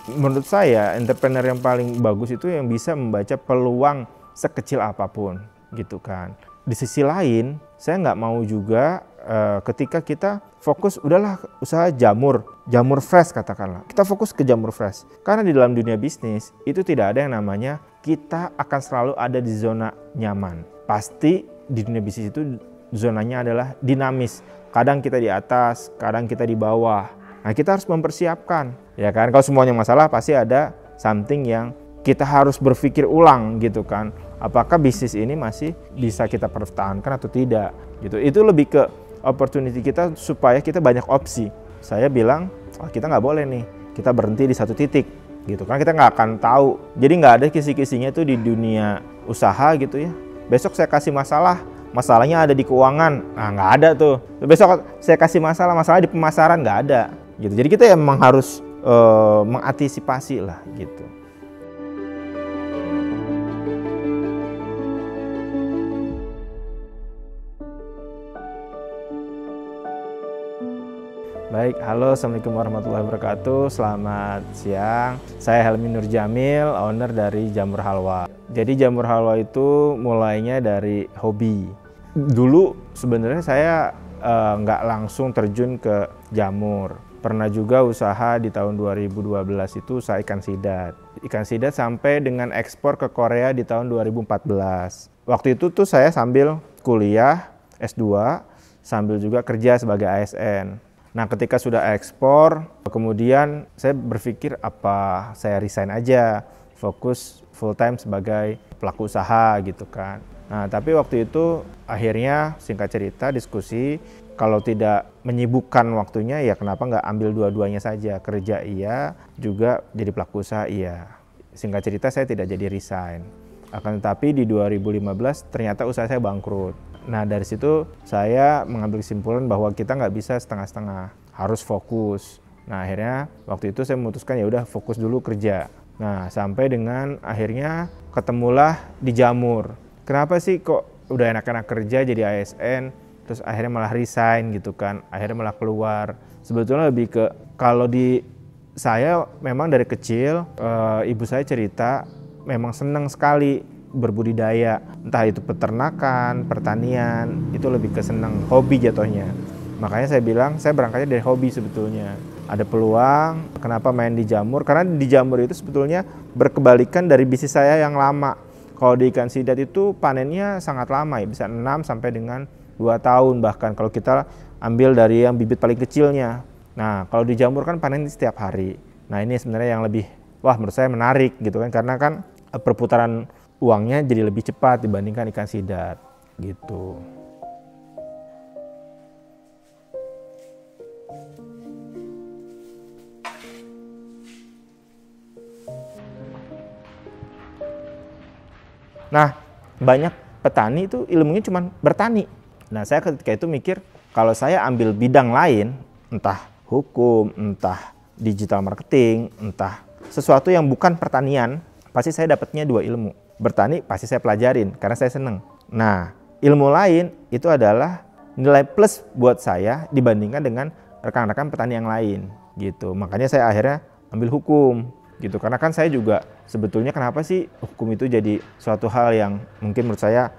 menurut saya entrepreneur yang paling bagus itu yang bisa membaca peluang sekecil apapun gitu kan. Di sisi lain saya nggak mau juga ketika kita fokus udahlah usaha jamur fresh katakanlah. Kita fokus ke jamur fresh. Karena di dalam dunia bisnis itu tidak ada yang namanya kita akan selalu ada di zona nyaman. Pasti di dunia bisnis itu zonanya adalah dinamis. Kadang kita di atas, kadang kita di bawah. Nah, kita harus mempersiapkan, ya kan? Kalau semuanya masalah pasti ada something yang kita harus berpikir ulang gitu kan. Apakah bisnis ini masih bisa kita pertahankan atau tidak gitu. Itu lebih ke opportunity kita supaya kita banyak opsi. Saya bilang, kita nggak boleh nih, kita berhenti di satu titik gitu kan. Kita nggak akan tahu. Jadi nggak ada kisi-kisinya itu di dunia usaha gitu ya. Besok saya kasih masalahnya ada di keuangan, nah nggak ada tuh. Besok saya kasih masalah di pemasaran, nggak ada gitu. Jadi kita emang harus mengantisipasi lah gitu. Baik, halo, assalamualaikum warahmatullahi wabarakatuh. Selamat siang. Saya Helmi Nur Jamil, owner dari Jamur Halwa. Jadi Jamur Halwa itu mulainya dari hobi. Dulu sebenarnya saya nggak langsung terjun ke jamur. Pernah juga usaha di tahun 2012 itu usaha ikan sidat. Ikan sidat sampai dengan ekspor ke Korea di tahun 2014. Waktu itu tuh saya sambil kuliah S2, sambil juga kerja sebagai ASN. Nah, ketika sudah ekspor, kemudian saya berpikir apa saya resign aja, fokus full time sebagai pelaku usaha gitu kan. Nah, tapi waktu itu akhirnya singkat cerita diskusi, kalau tidak menyibukkan waktunya ya kenapa nggak ambil dua-duanya saja, kerja iya, juga jadi pelaku usaha iya. Singkat cerita saya tidak jadi resign. Akan tetapi di 2015 ternyata usaha saya bangkrut. Nah, dari situ saya mengambil kesimpulan bahwa kita nggak bisa setengah-setengah, harus fokus. Nah, akhirnya waktu itu saya memutuskan ya udah fokus dulu kerja. Nah, sampai dengan akhirnya ketemulah di jamur. Kenapa sih kok udah enak-enak kerja jadi ASN, terus akhirnya malah resign gitu kan, akhirnya malah keluar. Sebetulnya lebih ke kalau di saya memang dari kecil ibu saya cerita memang senang sekali berbudidaya, entah itu peternakan, pertanian, itu lebih ke senang, hobi jatuhnya. Makanya saya bilang saya berangkatnya dari hobi sebetulnya. Ada peluang, kenapa main di jamur? Karena di jamur itu sebetulnya berkebalikan dari bisnis saya yang lama. Kalau di ikan sidat itu panennya sangat lama ya, bisa 6 sampai dengan 2 tahun bahkan kalau kita ambil dari yang bibit paling kecilnya. Nah, kalau di jamur kan panen setiap hari. Nah, ini sebenarnya yang lebih menurut saya menarik gitu kan, karena kan perputaran uangnya jadi lebih cepat dibandingkan ikan sidat gitu. Nah, banyak petani itu ilmunya cuma bertani. Nah, saya ketika itu mikir kalau saya ambil bidang lain, entah hukum, entah digital marketing, entah sesuatu yang bukan pertanian, pasti saya dapatnya 2 ilmu. Bertani pasti saya pelajarin karena saya seneng. Nah, ilmu lain itu adalah nilai plus buat saya dibandingkan dengan rekan-rekan petani yang lain gitu. Makanya saya akhirnya ambil hukum gitu. Karena kan saya juga sebetulnya kenapa sih hukum itu jadi suatu hal yang mungkin menurut saya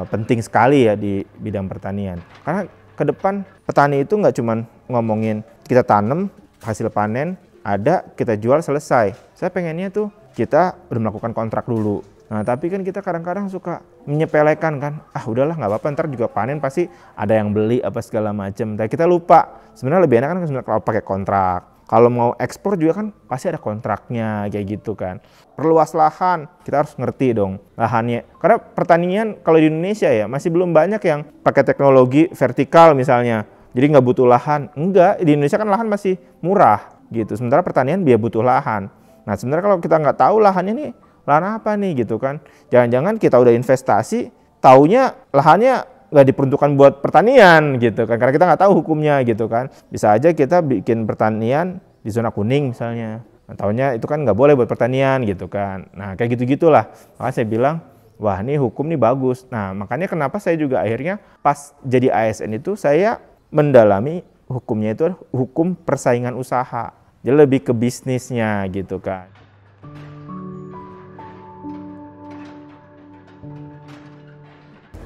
penting sekali ya di bidang pertanian. Karena ke depan petani itu nggak cuma ngomongin kita tanam, hasil panen, ada, kita jual, selesai. Saya pengennya tuh kita udah melakukan kontrak dulu. Nah, tapi kan kita kadang-kadang suka menyepelekan kan, udahlah nggak apa-apa, ntar juga panen pasti ada yang beli apa segala macam. Tapi kita lupa, sebenarnya lebih enak kan kalau pakai kontrak. Kalau mau ekspor juga kan pasti ada kontraknya kayak gitu kan. Perluas lahan, kita harus ngerti dong lahannya. Karena pertanian kalau di Indonesia ya masih belum banyak yang pakai teknologi vertikal misalnya. Jadi nggak butuh lahan. Enggak, di Indonesia kan lahan masih murah gitu. Sementara pertanian dia butuh lahan. Nah, sebenarnya kalau kita nggak tahu lahannya nih, lahan apa nih gitu kan. Jangan-jangan kita udah investasi, taunya lahannya nggak diperuntukkan buat pertanian gitu kan. Karena kita nggak tahu hukumnya gitu kan. Bisa aja kita bikin pertanian di zona kuning misalnya. Nah, taunya itu kan nggak boleh buat pertanian gitu kan. Nah, kayak gitu-gitulah. Makanya saya bilang, wah ini hukum nih bagus. Nah, makanya kenapa saya juga akhirnya pas jadi ASN itu saya mendalami hukumnya itu hukum persaingan usaha. Jadi lebih ke bisnisnya gitu kan.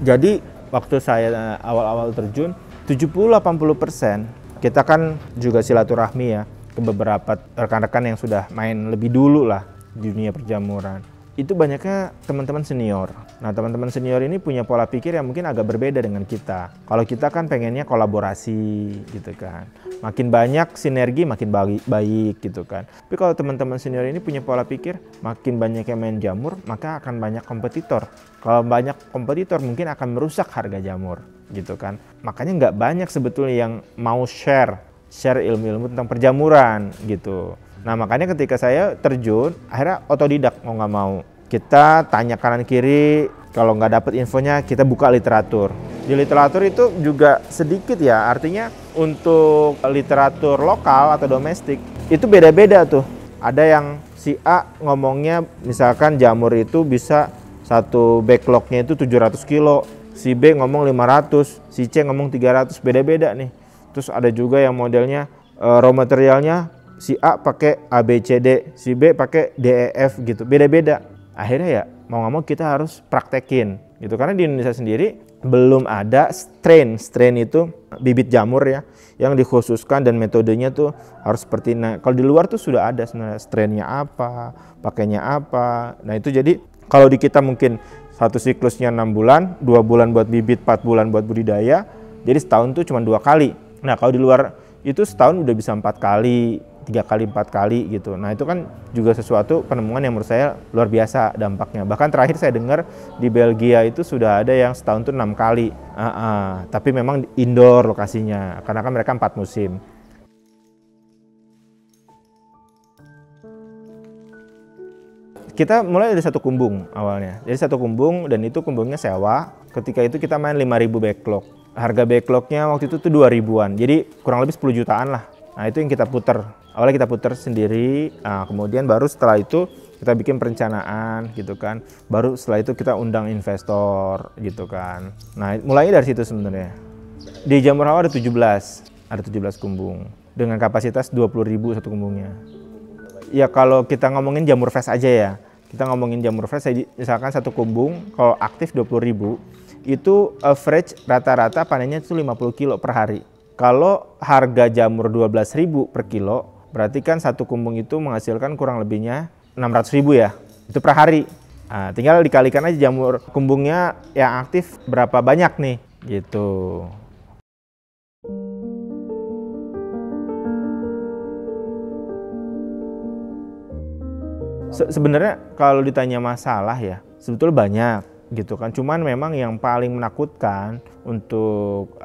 Jadi waktu saya awal-awal terjun 70-80% kita kan juga silaturahmi ya ke beberapa rekan-rekan yang sudah main lebih dulu lah di dunia perjamuran. Itu banyaknya teman-teman senior. Nah, teman-teman senior ini punya pola pikir yang mungkin agak berbeda dengan kita. Kalau kita kan pengennya kolaborasi gitu kan. Makin banyak sinergi makin baik gitu kan. Tapi kalau teman-teman senior ini punya pola pikir makin banyak yang main jamur, maka akan banyak kompetitor. Kalau banyak kompetitor mungkin akan merusak harga jamur gitu kan. Makanya nggak banyak sebetulnya yang mau share ilmu-ilmu tentang perjamuran gitu. Nah, makanya ketika saya terjun, akhirnya otodidak mau nggak mau. Kita tanya kanan kiri, kalau nggak dapet infonya kita buka literatur. Di literatur itu juga sedikit ya, artinya untuk literatur lokal atau domestik itu beda-beda tuh. Ada yang si A ngomongnya misalkan jamur itu bisa satu backlognya itu 700 kilo, si B ngomong 500, si C ngomong 300, beda-beda nih. Terus ada juga yang modelnya raw materialnya si A pakai A, B, C, D, si B pakai D, E, F gitu, beda-beda. Akhirnya ya mau nggak mau kita harus praktekin gitu, karena di Indonesia sendiri belum ada strain itu bibit jamur ya yang dikhususkan dan metodenya tuh harus seperti ini. Nah, kalau di luar tuh sudah ada sebenarnya strainnya apa, pakainya apa. Nah itu jadi kalau di kita mungkin satu siklusnya 6 bulan, 2 bulan buat bibit, 4 bulan buat budidaya, jadi setahun tuh cuma 2 kali. Nah kalau di luar itu setahun udah bisa 4 kali, 3 kali, 4 kali gitu. Nah itu kan juga sesuatu penemuan yang menurut saya luar biasa dampaknya. Bahkan terakhir saya dengar di Belgia itu sudah ada yang setahun tuh 6 kali. Tapi memang indoor lokasinya, karena kan mereka 4 musim. Kita mulai dari satu kumbung awalnya. Jadi satu kumbung dan itu kumbungnya sewa. Ketika itu kita main 5.000 backlog. Harga backlognya waktu itu tuh 2.000-an. Jadi kurang lebih 10 jutaan lah. Nah itu yang kita puter. Awalnya kita puter sendiri, kemudian baru setelah itu kita bikin perencanaan gitu kan. Baru setelah itu kita undang investor gitu kan. Nah mulainya dari situ sebenarnya. Di Jamur Halwa ada 17 kumbung. Dengan kapasitas 20.000 satu kumbungnya. Ya kalau kita ngomongin jamur fresh aja ya. Kita ngomongin jamur fresh, misalkan satu kumbung kalau aktif 20.000. Itu average rata-rata panennya itu 50 kilo per hari. Kalau harga jamur 12.000 per kilo, berarti kan satu kumbung itu menghasilkan kurang lebihnya 600.000 ya. Itu per hari. Nah, tinggal dikalikan aja jamur kumbungnya yang aktif berapa banyak nih, gitu. Sebenarnya kalau ditanya masalah ya, sebetulnya banyak. Gitu kan, cuman memang yang paling menakutkan untuk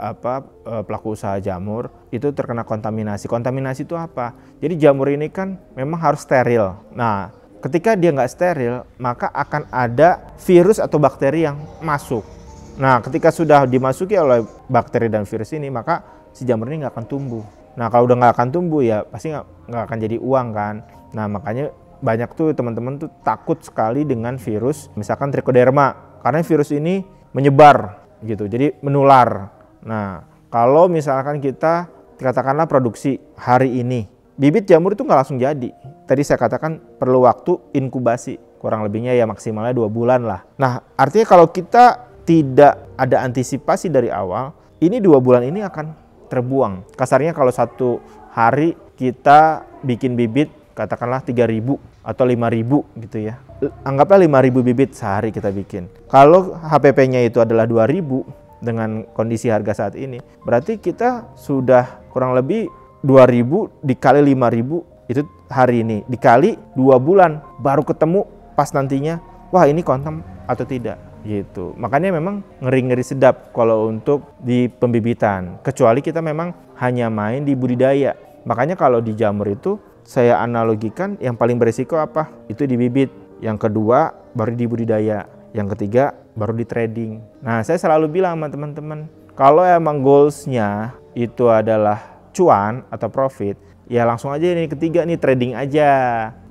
pelaku usaha jamur itu terkena kontaminasi. Kontaminasi itu apa? Jadi jamur ini kan memang harus steril. Nah, ketika dia nggak steril, maka akan ada virus atau bakteri yang masuk. Nah, ketika sudah dimasuki oleh bakteri dan virus ini, maka si jamur ini nggak akan tumbuh. Nah, kalau udah nggak akan tumbuh ya pasti nggak akan jadi uang kan. Nah, makanya banyak tuh teman-teman tuh takut sekali dengan virus, misalkan Trichoderma. Karena virus ini menyebar gitu, jadi menular. Nah, kalau misalkan kita katakanlah produksi hari ini, bibit jamur itu nggak langsung jadi. Tadi saya katakan perlu waktu inkubasi, kurang lebihnya ya maksimalnya 2 bulan lah. Nah, artinya kalau kita tidak ada antisipasi dari awal, ini 2 bulan ini akan terbuang. Kasarnya kalau satu hari kita bikin bibit, katakanlah 3.000 atau 5.000 gitu ya. Anggaplah 5.000 bibit sehari kita bikin. Kalau HPP-nya itu adalah 2.000 dengan kondisi harga saat ini, berarti kita sudah kurang lebih 2.000 dikali 5.000 itu hari ini. Dikali 2 bulan baru ketemu pas nantinya, wah ini kontam atau tidak gitu. Makanya memang ngeri-ngeri sedap kalau untuk di pembibitan. Kecuali kita memang hanya main di budidaya. Makanya kalau di jamur itu saya analogikan yang paling berisiko apa? Itu di bibit. Yang kedua baru di budidaya. Yang ketiga baru di trading. Nah saya selalu bilang sama teman-teman, kalau emang goals-nya itu adalah cuan atau profit, ya langsung aja ini ketiga nih, trading aja.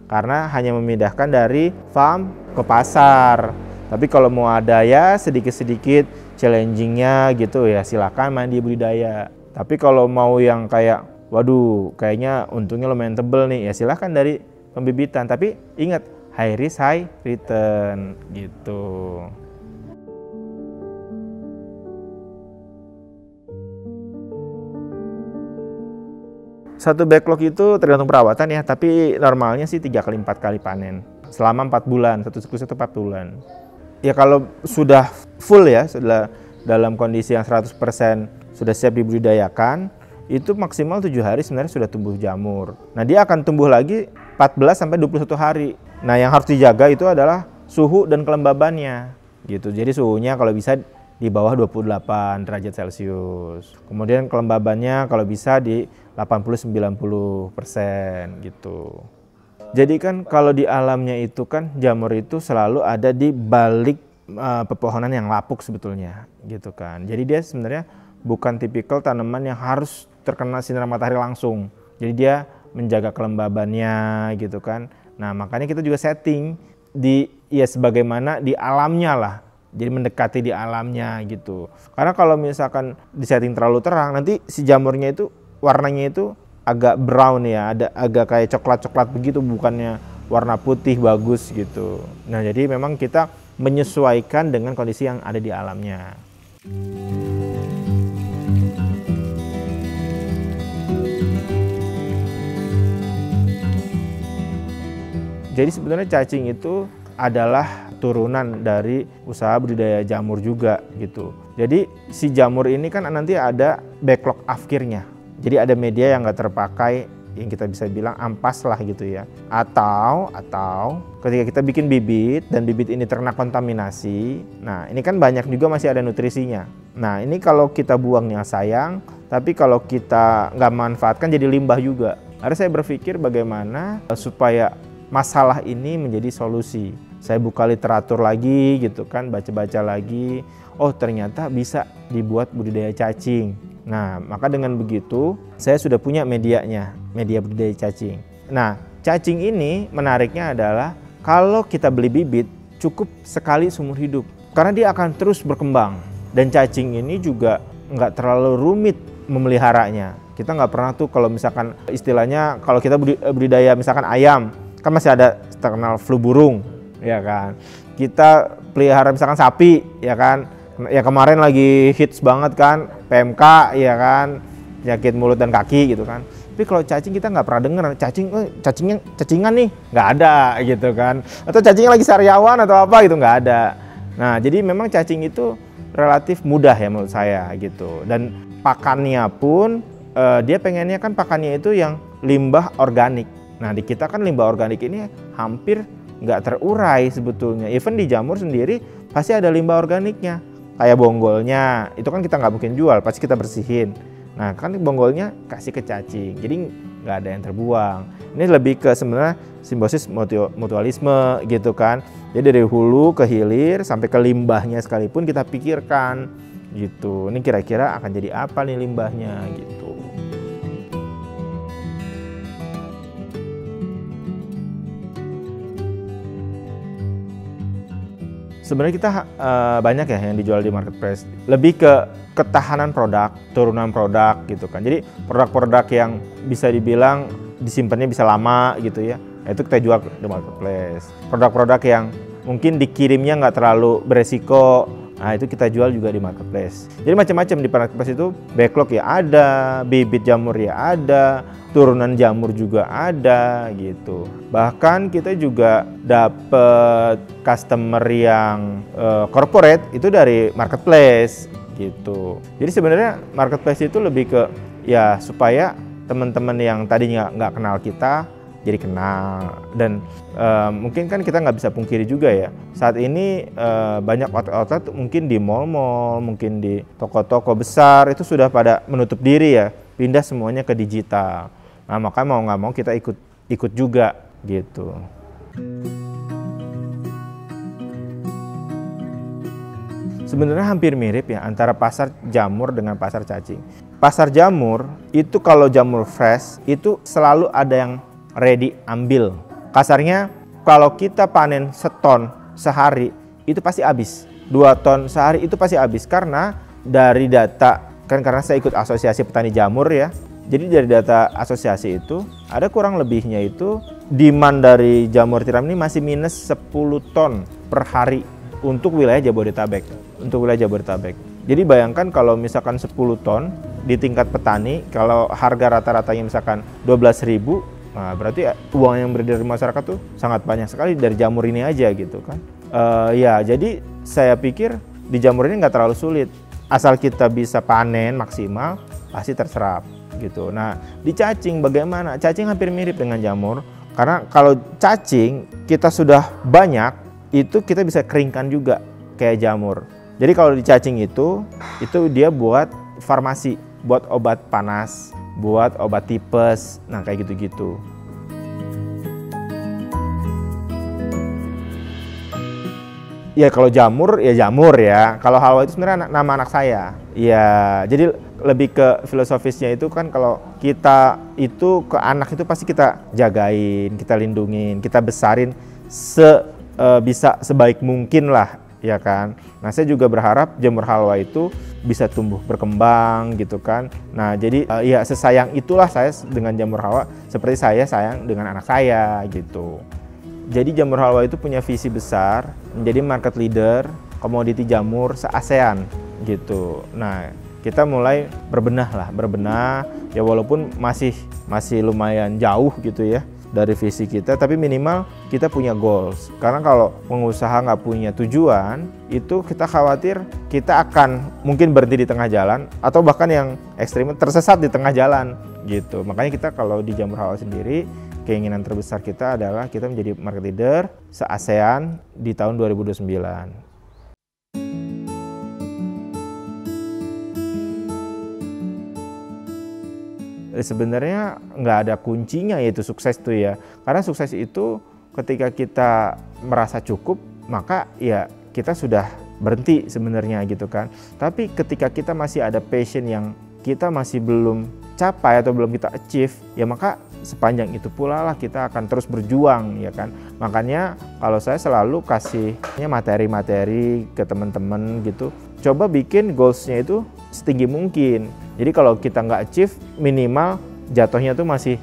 Karena hanya memindahkan dari farm ke pasar. Tapi kalau mau ada ya sedikit-sedikit challenging-nya gitu ya silakan main di budidaya. Tapi kalau mau yang kayak waduh kayaknya untungnya lumayan tebel nih, ya silahkan dari pembibitan. Tapi ingat, high risk high return gitu. Satu backlog itu tergantung perawatan ya, tapi normalnya sih 3 kali 4 kali panen selama 4 bulan, satu siklus itu 4 bulan. Ya kalau sudah full ya, sudah dalam kondisi yang 100% sudah siap dibudidayakan, itu maksimal 7 hari sebenarnya sudah tumbuh jamur. Nah dia akan tumbuh lagi 14 sampai 21 hari. Nah yang harus dijaga itu adalah suhu dan kelembabannya gitu. Jadi suhunya kalau bisa di bawah 28 derajat Celcius. Kemudian kelembabannya kalau bisa di 80-90% gitu. Jadi kan kalau di alamnya itu kan jamur itu selalu ada di balik pepohonan yang lapuk sebetulnya gitu kan. Jadi dia sebenarnya bukan tipikal tanaman yang harus terkena sinar matahari langsung. Jadi dia menjaga kelembabannya gitu kan. Nah makanya kita juga setting di ya sebagaimana di alamnya lah. Jadi mendekati di alamnya gitu. Karena kalau misalkan disetting terlalu terang, nanti si jamurnya itu warnanya itu agak brown ya, ada agak kayak coklat-coklat begitu, bukannya warna putih bagus gitu. Nah jadi memang kita menyesuaikan dengan kondisi yang ada di alamnya. Jadi sebenarnya cacing itu adalah turunan dari usaha budidaya jamur juga gitu. Jadi si jamur ini kan nanti ada backlog akhirnya. Jadi ada media yang nggak terpakai, yang kita bisa bilang ampas lah gitu ya. Atau ketika kita bikin bibit dan bibit ini terkena kontaminasi, nah ini kan banyak juga masih ada nutrisinya. Nah ini kalau kita buangnya sayang, tapi kalau kita nggak manfaatkan jadi limbah juga. Akhirnya saya berpikir bagaimana supaya masalah ini menjadi solusi. Saya buka literatur lagi gitu kan, baca-baca lagi. Oh ternyata bisa dibuat budidaya cacing. Nah maka dengan begitu saya sudah punya medianya, media budidaya cacing. Nah cacing ini menariknya adalah kalau kita beli bibit cukup sekali seumur hidup. Karena dia akan terus berkembang. Dan cacing ini juga nggak terlalu rumit memeliharanya. Kita nggak pernah tuh kalau misalkan istilahnya kalau kita budidaya misalkan ayam, kan masih ada terkenal flu burung. Ya kan, kita pelihara misalkan sapi, ya kan, ya kemarin lagi hits banget kan, PMK, ya kan, penyakit mulut dan kaki gitu kan. Tapi kalau cacing kita nggak pernah dengar, cacingan nih, nggak ada gitu kan, atau cacingnya lagi sariawan atau apa gitu nggak ada. Nah jadi memang cacing itu relatif mudah ya menurut saya gitu, dan pakannya pun dia pengennya kan pakannya itu yang limbah organik. Nah di kita kan limbah organik ini hampir nggak terurai sebetulnya. Even di jamur sendiri pasti ada limbah organiknya. Kayak bonggolnya, itu kan kita nggak mungkin jual, pasti kita bersihin. Nah kan bonggolnya kasih ke cacing, jadi nggak ada yang terbuang. Ini lebih ke sebenarnya simbiosis mutualisme gitu kan. Jadi dari hulu ke hilir sampai ke limbahnya sekalipun kita pikirkan gitu. Ini kira-kira akan jadi apa nih limbahnya gitu. Sebenarnya kita banyak ya yang dijual di marketplace. Lebih ke ketahanan produk, turunan produk gitu kan. Jadi produk-produk yang bisa dibilang disimpannya bisa lama gitu ya. Nah, itu kita jual di marketplace. Produk-produk yang mungkin dikirimnya nggak terlalu beresiko, nah itu kita jual juga di marketplace. Jadi macam-macam di marketplace itu, backlog ya ada, bibit jamur ya ada, turunan jamur juga ada gitu. Bahkan kita juga dapat customer yang corporate itu dari marketplace gitu. Jadi sebenarnya marketplace itu lebih ke ya supaya teman-teman yang tadinya nggak kenal kita jadi kenal. Dan mungkin kan kita nggak bisa pungkiri juga ya, saat ini banyak outlet mungkin di mall-mall, mungkin di toko-toko besar itu sudah pada menutup diri ya, pindah semuanya ke digital. Nah makanya mau nggak mau kita ikut juga gitu. Sebenarnya hampir mirip ya antara pasar jamur dengan pasar cacing. Pasar jamur itu kalau jamur fresh itu selalu ada yang ready ambil. Kasarnya kalau kita panen seton sehari itu pasti habis. 2 ton sehari itu pasti habis karena dari data kan karena saya ikut asosiasi petani jamur ya. Jadi dari data asosiasi itu ada kurang lebihnya itu demand dari jamur tiram ini masih minus 10 ton per hari untuk wilayah Jabodetabek. Jadi bayangkan kalau misalkan 10 ton di tingkat petani, kalau harga rata-ratanya misalkan 12.000, nah berarti uang yang beredar di masyarakat tuh sangat banyak sekali dari jamur ini aja gitu kan. Ya jadi saya pikir di jamur ini nggak terlalu sulit. Asal kita bisa panen maksimal, pasti terserap gitu. Nah, di cacing bagaimana? Cacing hampir mirip dengan jamur. Karena kalau cacing kita sudah banyak, itu kita bisa keringkan juga kayak jamur. Jadi kalau di cacing itu dia buat farmasi, buat obat panas, buat obat tipes, nah kayak gitu-gitu. Ya kalau jamur ya. Kalau halwa itu sebenarnya nama anak saya. Ya, jadi lebih ke filosofisnya itu kan kalau kita itu ke anak itu pasti kita jagain, kita lindungin, kita besarin bisa sebaik mungkin lah, ya kan. Nah, saya juga berharap jamur halwa itu bisa tumbuh berkembang gitu kan. Nah, jadi ya sesayang itulah saya dengan jamur halwa seperti saya sayang dengan anak saya gitu. Jadi jamur halwa itu punya visi besar menjadi market leader komoditi jamur se-ASEAN gitu. Nah, kita mulai berbenah ya walaupun masih lumayan jauh gitu ya dari visi kita, tapi minimal kita punya goals. Karena kalau pengusaha nggak punya tujuan, itu kita khawatir kita akan mungkin berhenti di tengah jalan atau bahkan yang ekstrim tersesat di tengah jalan gitu. Makanya kita kalau di jamur halwa sendiri, keinginan terbesar kita adalah kita menjadi market leader se-ASEAN di tahun 2029. Sebenarnya nggak ada kuncinya yaitu sukses tuh ya. Karena sukses itu ketika kita merasa cukup, maka ya kita sudah berhenti sebenarnya gitu kan. Tapi ketika kita masih ada passion yang kita masih belum capai atau belum kita achieve, ya maka sepanjang itu pula lah kita akan terus berjuang ya kan. Makanya kalau saya selalu kasihnya materi-materi ke teman-teman gitu, coba bikin goalsnya itu setinggi mungkin. Jadi kalau kita nggak achieve, minimal jatuhnya tuh masih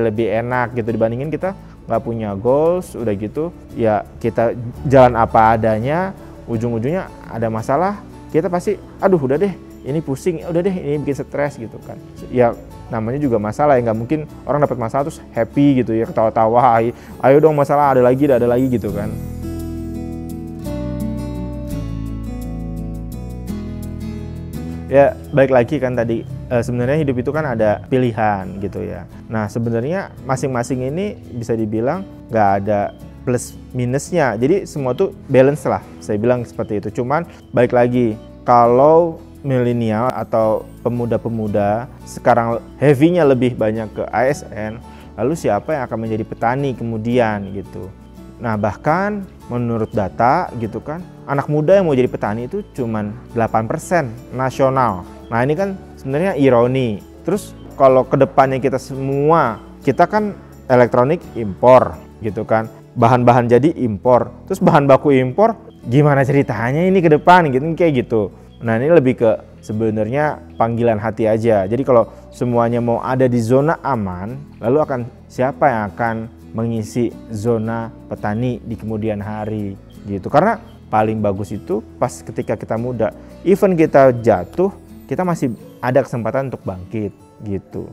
lebih enak gitu dibandingin kita nggak punya goals, udah gitu ya kita jalan apa adanya, ujung-ujungnya ada masalah, kita pasti aduh udah deh ini pusing, udah deh ini bikin stres gitu kan. Ya namanya juga masalah ya, nggak mungkin orang dapat masalah terus happy gitu ya, ketawa-tawa, ayo dong masalah ada lagi gitu kan. Ya baik lagi kan tadi sebenarnya hidup itu kan ada pilihan gitu ya. Nah sebenarnya masing-masing ini bisa dibilang nggak ada plus minusnya. Jadi semua tuh balance lah, saya bilang seperti itu. Cuman baik lagi kalau milenial atau pemuda-pemuda sekarang heavy-nya lebih banyak ke ASN, lalu siapa yang akan menjadi petani kemudian gitu. Nah bahkan menurut data gitu kan, anak muda yang mau jadi petani itu cuman 8% nasional. Nah ini kan sebenarnya ironi. Terus kalau kedepannya kita kan elektronik impor gitu kan, bahan-bahan jadi impor, terus bahan baku impor, gimana ceritanya ini ke depan gitu kayak gitu. Nah ini lebih ke sebenarnya panggilan hati aja. Jadi kalau semuanya mau ada di zona aman, lalu akan siapa yang akan mengisi zona petani di kemudian hari gitu. Karena paling bagus itu pas ketika kita muda, even kita jatuh, kita masih ada kesempatan untuk bangkit gitu.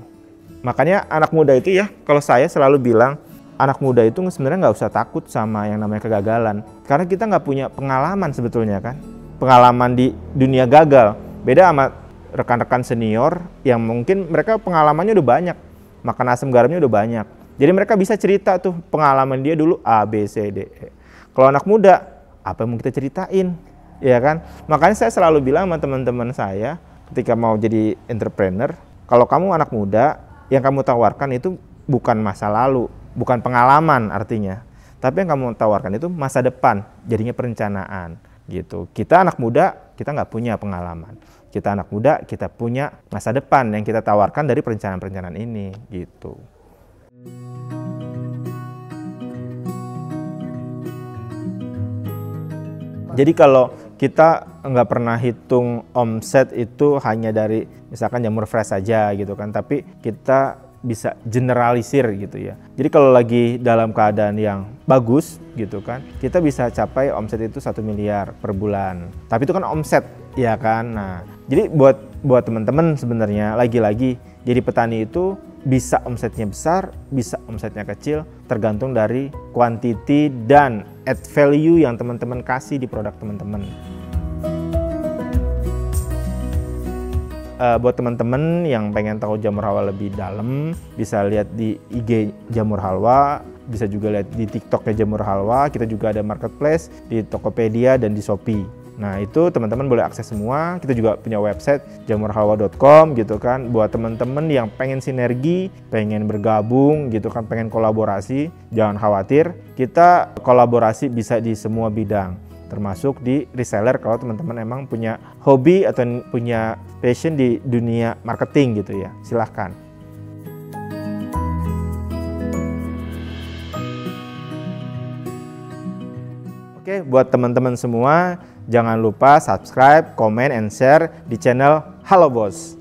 Makanya anak muda itu ya, kalau saya selalu bilang anak muda itu sebenarnya nggak usah takut sama yang namanya kegagalan, karena kita nggak punya pengalaman sebetulnya kan, pengalaman di dunia gagal. Beda sama rekan-rekan senior yang mungkin mereka pengalamannya udah banyak, makan asam garamnya udah banyak. Jadi mereka bisa cerita tuh pengalaman dia dulu A, B, C, D, E. Kalau anak muda, apa yang mau kita ceritain? Ya kan? Makanya saya selalu bilang sama teman-teman saya ketika mau jadi entrepreneur, kalau kamu anak muda, yang kamu tawarkan itu bukan masa lalu, bukan pengalaman artinya. Tapi yang kamu tawarkan itu masa depan, jadinya perencanaan gitu. Kita anak muda, kita nggak punya pengalaman. Kita anak muda, kita punya masa depan yang kita tawarkan dari perencanaan-perencanaan ini gitu. Jadi kalau kita nggak pernah hitung omset itu hanya dari misalkan jamur fresh saja gitu kan, tapi kita bisa generalisir gitu ya. Jadi kalau lagi dalam keadaan yang bagus gitu kan, kita bisa capai omset itu 1 miliar per bulan. Tapi itu kan omset ya kan. Nah, jadi buat teman-teman sebenarnya lagi-lagi jadi petani itu bisa omsetnya besar, bisa omsetnya kecil, tergantung dari quantity dan add value yang teman-teman kasih di produk teman-teman. Buat teman-teman yang pengen tahu jamur halwa lebih dalam, bisa lihat di IG Jamur Halwa, bisa juga lihat di TikToknya Jamur Halwa. Kita juga ada marketplace di Tokopedia dan di Shopee. Nah itu teman-teman boleh akses semua. Kita juga punya website jamurhalwa.com gitu kan. Buat teman-teman yang pengen sinergi, pengen bergabung gitu kan, pengen kolaborasi, jangan khawatir. Kita kolaborasi bisa di semua bidang, termasuk di reseller kalau teman-teman emang punya hobi atau punya passion di dunia marketing gitu ya, silahkan. Oke, buat teman-teman semua jangan lupa subscribe, comment, and share di channel Halo Bos.